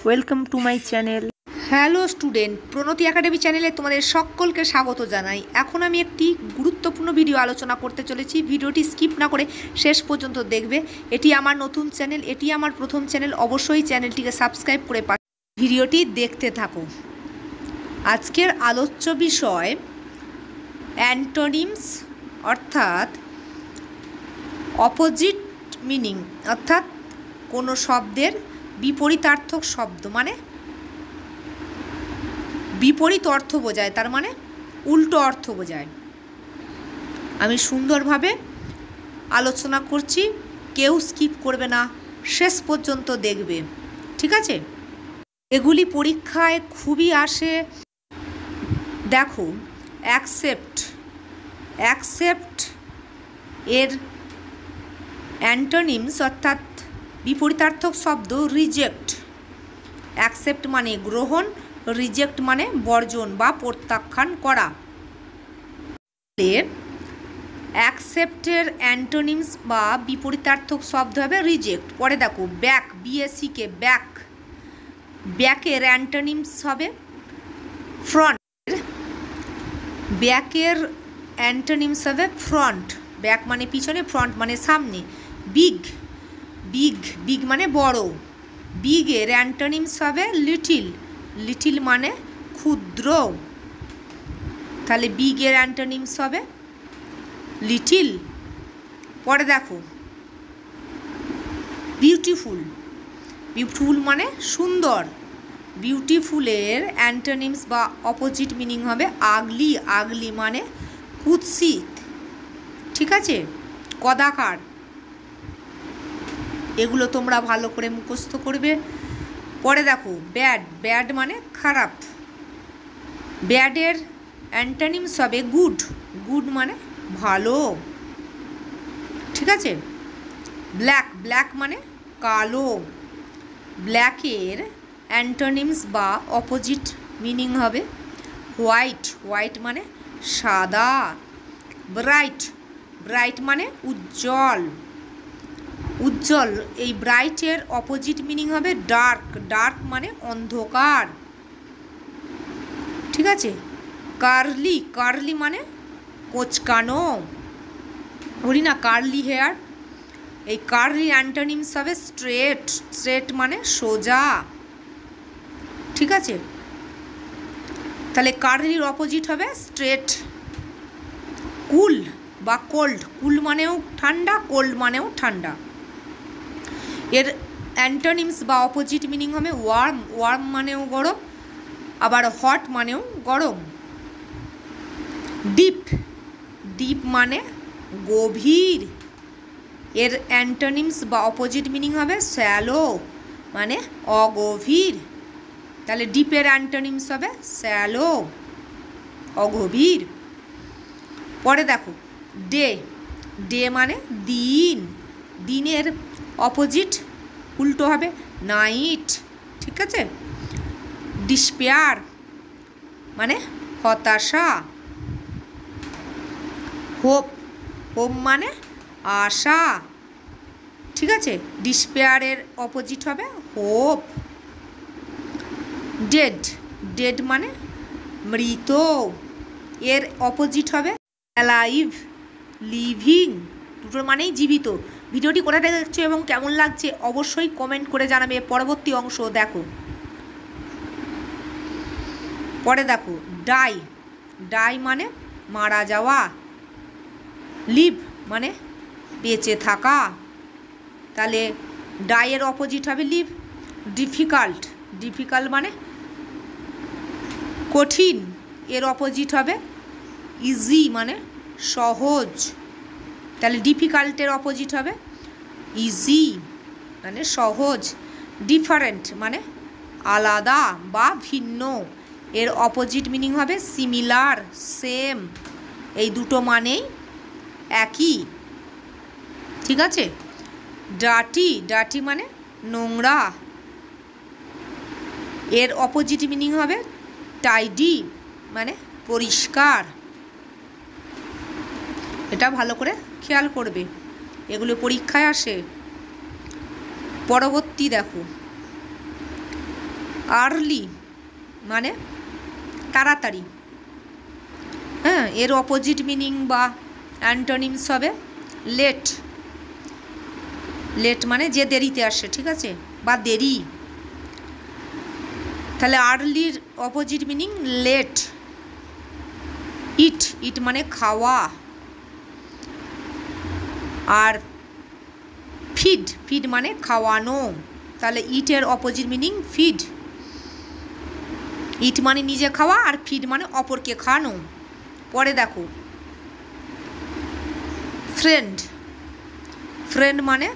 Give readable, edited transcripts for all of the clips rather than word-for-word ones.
Welcome to my channel. Hello student, Pranati academy চ্যানেলে তোমাদের সকলকে স্বাগত জানাই। এখন আমি একটি গুরুত্বপূর্ণ ভিডিও আলোচনা করতে চলেছি। ভিডিওটি স্কিপ না করে শেষ পর্যন্ত দেখবে। এটি আমার নতুন চ্যানেল, এটি আমার প্রথম চ্যানেল। অবশ্যই চ্যানেলটিকে সাবস্ক্রাইব করে ভিডিওটি দেখতে থাকো। আজকের আলোচ্য বিষয় অ্যান্টোনিমস, অর্থাৎ অপোজিট মিনিং, অর্থাৎ কোনো শব্দের বিপরীতার্থক শব্দ, মানে বিপরীত অর্থ বোঝায়, তার মানে উল্টো অর্থ বোঝায়। আমি সুন্দরভাবে আলোচনা করছি, কেউ স্কিপ করবে না, শেষ পর্যন্ত দেখবে, ঠিক আছে? এগুলি পরীক্ষায় খুবই আসে। দেখো, অ্যাকসেপ্ট এর অ্যান্টোনিমস অর্থাৎ বিপরীতার্থক শব্দ রিজেক্ট। অ্যাকসেপ্ট মানে গ্রহণ, রিজেক্ট মানে বর্জন বা প্রত্যাখ্যান করা। অ্যাকসেপ্টের অ্যান্টোনিমস বা বিপরীতার্থক শব্দ হবে রিজেক্ট। পরে দেখো ব্যাক, বিএসিকে ব্যাক, ব্যাকের অ্যান্টোনিমস হবে ফ্রন্ট। ব্যাকের অ্যান্টোনিমস হবে ফ্রন্ট। ব্যাক মানে পিছনে, ফ্রন্ট মানে সামনে। বিগ মানে বড়। বিগের অ্যান্টোনিমস হবে লিটিল মানে ক্ষুদ্র। তাহলে বিগের অ্যান্টোনিমস হবে লিটিল। পরে দেখো বিউটিফুল মানে সুন্দর। বিউটিফুলের অ্যান্টোনিমস বা অপোজিট মিনিং হবে আগলি মানে কুৎসিত, ঠিক আছে? কদাকার। এগুলো তোমরা ভালো করে মুখস্থ করবে। পরে দেখো ব্যাড মানে খারাপ। ব্যাডের অ্যান্টোনিমস হবে গুড মানে ভালো, ঠিক আছে? ব্ল্যাক মানে কালো। ব্ল্যাকের অ্যান্টোনিমস বা অপোজিট মিনিং হবে হোয়াইট মানে সাদা। ব্রাইট মানে উজ্জ্বল। এই ব্রাইটের অপোজিট মিনিং হবে ডার্ক মানে অন্ধকার, ঠিক আছে? কার্লি মানে কোঁচকানো। বলি না কার্লি হেয়ার, এই কার্লি অ্যান্টোনিমস হবে স্ট্রেট মানে সোজা, ঠিক আছে? তাহলে কার্লির অপোজিট হবে স্ট্রেট। কুল বা কোল্ড, কুল মানেও ঠান্ডা, কোল্ড মানেও ঠান্ডা। এর অ্যান্টোনিমস বা অপোজিট মিনিং হবে ওয়ার্ম মানেও গরম, আবার হট মানেও গরম। ডিপ মানে গভীর। এর অ্যান্টোনিমস বা অপোজিট মিনিং হবে শ্যালো মানে অগভীর। তাহলে ডিপের অ্যান্টোনিমস হবে শ্যালো, অগভীর। পরে দেখো ডে মানে দিনের অপোজিট উল্টো হবে নাইট, ঠিক আছে? ডিসপেয়ার মানে হতাশা। হোপ মানে আশা, ঠিক আছে? ডিসপেয়ারের অপোজিট হবে হোপ। ডেড মানে মৃত। এর অপোজিট হবে অ্যালাইভ, লিভিং, দুটোর মানেই জীবিত। ভিডিওটি কোথা থেকে দেখছো এবং কেমন লাগছে অবশ্যই কমেন্ট করে জানাবে। পরবর্তী অংশ দেখো। পরে দেখো ডাই মানে মারা যাওয়া। লিভ মানে বেঁচে থাকা। তাহলে ডাইয়ের অপোজিট হবে লিভ। ডিফিকাল্ট মানে কঠিন। এর অপোজিট হবে ইজি মানে সহজ। তাহলে ডিফিকাল্টের অপোজিট হবে ইজি মানে সহজ। ডিফারেন্ট মানে আলাদা বা ভিন্ন। এর অপোজিট মিনিং হবে সিমিলার, সেম। এই দুটো মানেই একই, ঠিক আছে? ডার্টি মানে নোংরা। এর অপোজিট মিনিং হবে টাইডি মানে পরিষ্কার। এটা ভালো করে খেয়াল করবে, এগুলো পরীক্ষায় আসে। পরবর্তী দেখো আর্লি মানে তাড়াতাড়ি, হ্যাঁ, এর অপোজিট মিনিং বা অ্যান্টোনিমস হবে লেট। লেট মানে যে দেরিতে আসে, ঠিক আছে, বা দেরি। তাহলে আর্লির অপোজিট মিনিং লেট। ইট, ইট মানে খাওয়া। আর ফিড, ফিড মানে খাওয়ানো। তাহলে ইটের অপোজিট মিনিং ফিড। ইট মানে নিজে খাওয়া, আর ফিড মানে অপরকে খাওয়ানো। পরে দেখো ফ্রেন্ড, ফ্রেন্ড মানে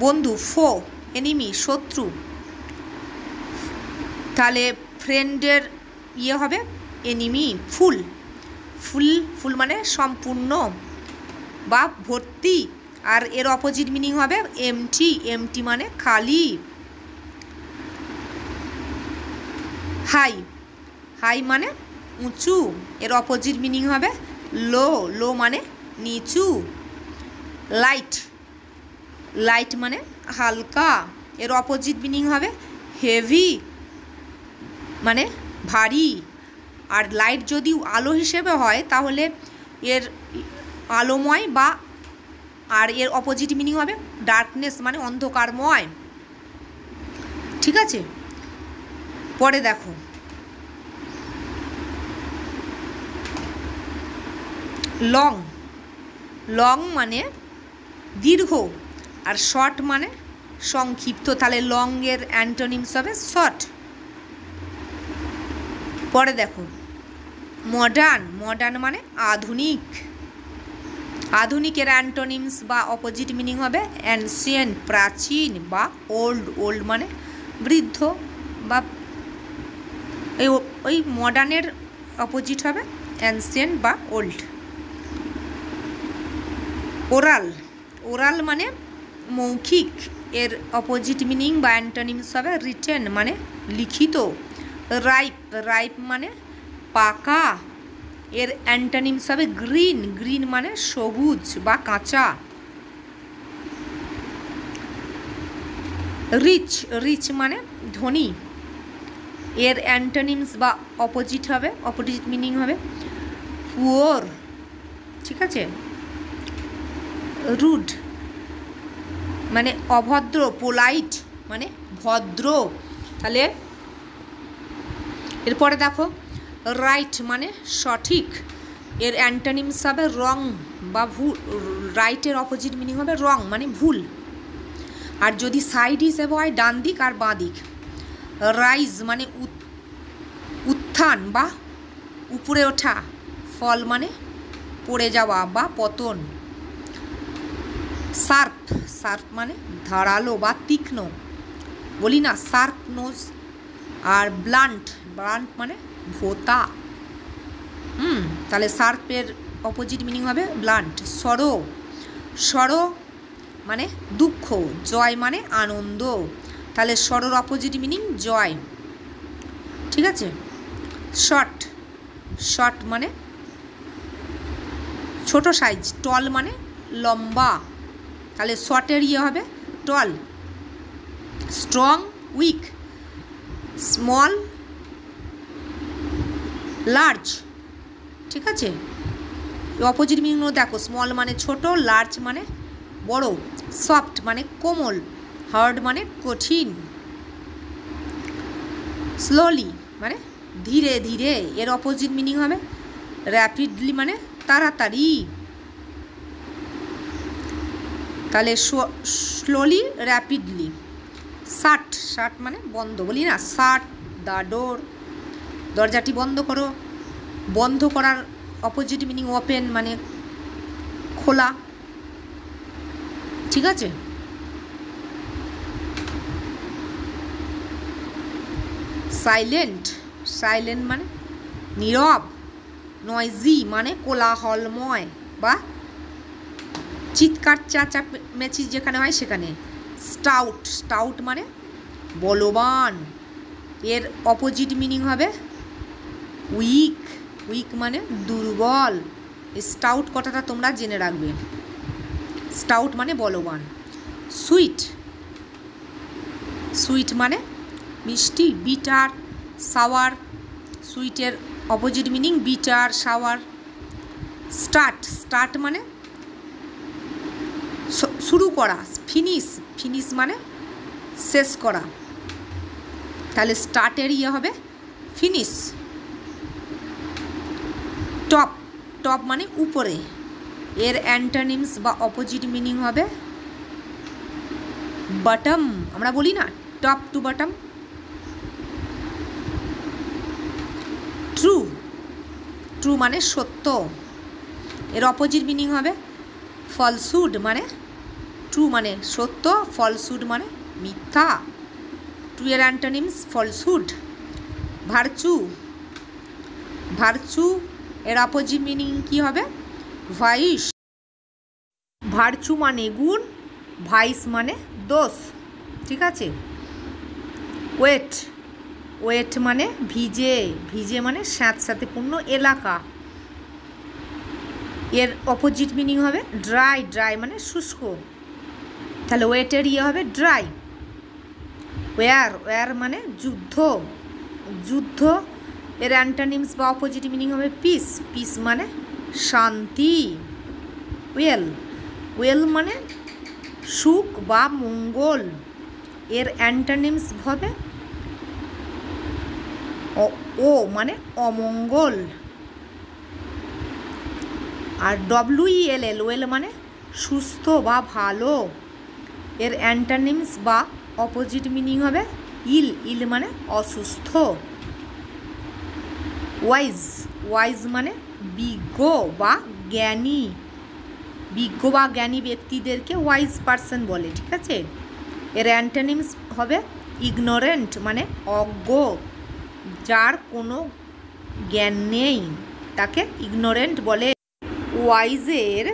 বন্ধু, ফো, এনিমি, শত্রু। তাহলে ফ্রেন্ডের ইয়ে হবে এনিমি। ফুল, ফুল, ফুল মানে সম্পূর্ণ বা ভর্তি, আর এর অপোজিট মিনিং হবে এমটি, এমটি মানে খালি। হাই, হাই মানে উঁচু, এর অপোজিট মিনিং হবে লো, লো মানে নিচু। লাইট, লাইট মানে হালকা, এর অপোজিট মিনিং হবে হেভি মানে ভারী। আর লাইট যদি আলো হিসেবে হয় তাহলে এর আলোময় বা, আর এর অপোজিট মিনিং হবে ডার্কনেস মানে অন্ধকারময়, ঠিক আছে। পরে দেখো লং, লং মানে দীর্ঘ, আর শর্ট মানে সংক্ষিপ্ত। তাহলে লং এর অ্যান্টোনিমস হবে শর্ট। পরে দেখো মডার্ন, মডার্ন মানে আধুনিক। আধুনিকের অ্যান্টোনিমস বা অপোজিট মিনিং হবে অ্যানসিয়েন্ট প্রাচীন, বা ওল্ড, ওল্ড মানে বৃদ্ধ বা ওই মডার্নের অপোজিট হবে অ্যানসিয়েন্ট বা ওল্ড। ওরাল, ওরাল মানে মৌখিক, এর অপোজিট মিনিং বা অ্যান্টোনিমস হবে রিটেন মানে লিখিত। রাইপ, রাইপ মানে পাকা, এর অ্যান্টোনিমস হবে গ্রিন, গ্রিন মানে সবুজ বা কাঁচা। রিচ, রিচ মানে ধনী, এর অ্যান্টোনিমস বা অপোজিট হবে, অপোজিট মিনিং হবে পুওর, ঠিক আছে। রুড মানে অভদ্র, পোলাইট মানে ভদ্র। তাহলে এরপরে দেখো রাইট মানে সঠিক, এর অ্যান্টোনিমস হবে রং বা ভুল। রাইটের অপোজিট মিনিং হবে রং মানে ভুল। আর যদি সাইড হিসেবে হয় ডান দিক আর বাঁ দিক। রাইজ মানে উত্থান বা উপরে ওঠা। ফল মানে পড়ে যাওয়া বা পতন। শার্প, শার্প মানে ধারালো বা তীক্ষ্ণ, বলি না শার্প নোজ। আর ব্লান্ট, ব্লান্ট মানে ভোঁতা। তাহলে শার্পের অপোজিট মিনিং হবে ব্লান্ট। সরো, সরো মানে দুঃখ, জয় মানে আনন্দ। তাহলে সরোর অপোজিট মিনিং জয়, ঠিক আছে। শর্ট, শর্ট মানে ছোট সাইজ। টল মানে লম্বা, তাহলে শর্টের ইয়ে হবে tall. Strong, weak. Small, large, ঠিক আছে। অপোজিট মিনিং দেখো, স্মল মানে ছোট, লার্জ মানে বড়, সফট মানে কোমল, হার্ড মানে কঠিন। স্লোলি মানে ধীরে ধীরে, এর অপোজিট মিনিং হবে র্যাপিডলি মানে তাড়াতাড়ি। তাহলে স্লোলি, র্যাপিডলি। শাট, শাট মানে বন্ধ, বলি না শাট দ্য ডোর, দরজাটি বন্ধ করো। বন্ধ করার অপোজিট মিনিং ওপেন মানে খোলা, ঠিক আছে। সাইলেন্ট, সাইলেন্ট মানে নীরব। নয়জি মানে কোলাহলময় বা চিৎকার চেঁচামেচি যেখানে হয় সেখানে। স্টাউট, স্টাউট মানে বলবান, এর অপোজিট মিনিং হবে উইক, উইক মানে দুর্বল। স্টাউট কথাটা তোমরা জেনে রাখবে, স্টাউট মানে বলবান। সুইট, সুইট মানে মিষ্টি, বিটার, সাওয়ার, সুইটের opposite meaning bitter, sour. Start মানে শুরু করা। ফিনিশ মানে শেষ করা। তাহলে স্টার্টের হবে ফিনিশ। টপ মানে উপরে, এর অ্যান্টোনিমস বা অপোজিট মিনিং হবে বটম। আমরা বলি না টপ টু বটম। ট্রু মানে সত্য, এর অপোজিট মিনিং হবে ফলসুড। মানে ট্রু মানে সত্য, ফলসুড মানে মিথ্যা। ট্রু এর অ্যান্টোনিমস ফলসুড। ভার্চু এর অপোজিট মিনিং কি হবে ভাইস। ভার্চু মানে গুণ, ভাইস মানে দোষ। ঠিক আছে। ওয়েট মানে ভিজে মানে স্যাঁতস্যাঁতে পূর্ণ এলাকা। এর অপোজিট মিনিং হবে ড্রাই মানে শুষ্ক। তাহলে ওয়েটের হবে ড্রাই। ওয়ার মানে যুদ্ধ, এর অ্যান্টোনিমস বা অপোজিট মিনিং হবে পিস মানে শান্তি। ওয়েল মানে সুখ বা মঙ্গল, এর অ্যান্টোনিমস হবে মানে অমঙ্গল। আর ওয়েল মানে সুস্থ বা ভালো, এর অ্যান্টোনিমস বা অপোজিট মিনিং হবে ইল মানে অসুস্থ। ওয়াইজ মানে বিজ্ঞ বা জ্ঞানী ব্যক্তিদেরকে ওয়াইজ পারসন বলে। ঠিক আছে। এর অ্যান্টোনিমস হবে ইগনোরেন্ট মানে অজ্ঞ, যার কোনো জ্ঞান নেই তাকে ইগনোরেন্ট বলে। ওয়াইজের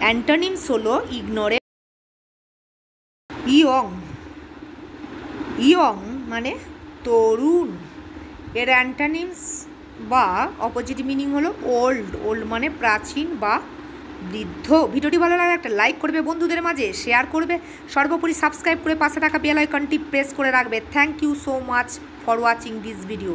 অ্যান্টোনিমস হলো ইগনোরেন্ট। ইয়ং মানে তরুণ, এর অ্যান্টোনিমস বা অপোজিট মিনিং হলো ওল্ড মানে প্রাচীন বা বৃদ্ধ। ভিডিওটি ভালো লাগলে একটা লাইক করবে, বন্ধুদের মাঝে শেয়ার করবে, সর্বোপরি সাবস্ক্রাইব করে পাশে থাকা বেল আইকনটি প্রেস করে রাখবে। Thank you so much for watching this video.